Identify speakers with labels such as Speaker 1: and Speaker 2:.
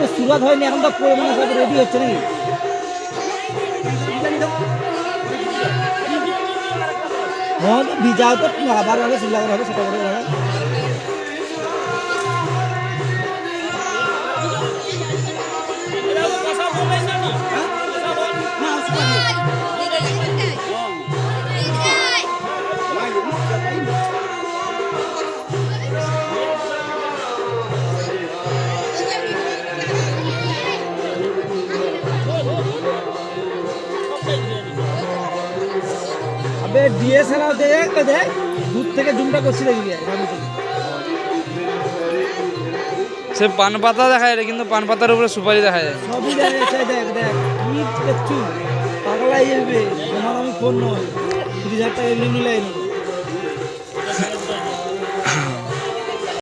Speaker 1: তো শুরুয়াত হয়নি, এখন তো মানে সব রেডি হচ্ছে নাকি? হ্যাঁ ভিজাও তো আবার হবে, সিলাবার হবে, সেটা করে হবে। আবে ডিএসএলআর দেখ দেখ, দূর থেকে জুমটা করছি দেখি
Speaker 2: সে পান পাতা দেখা যায় কিন্তু পান পাতার উপরে সুপারি দেখা যায়।
Speaker 1: সবই দেখ, দেখ দেখ কি দেখছু, পাগলাই যাবে। তোমার আমি ফোন নয়, 30,000 টাকা এমনি নিলে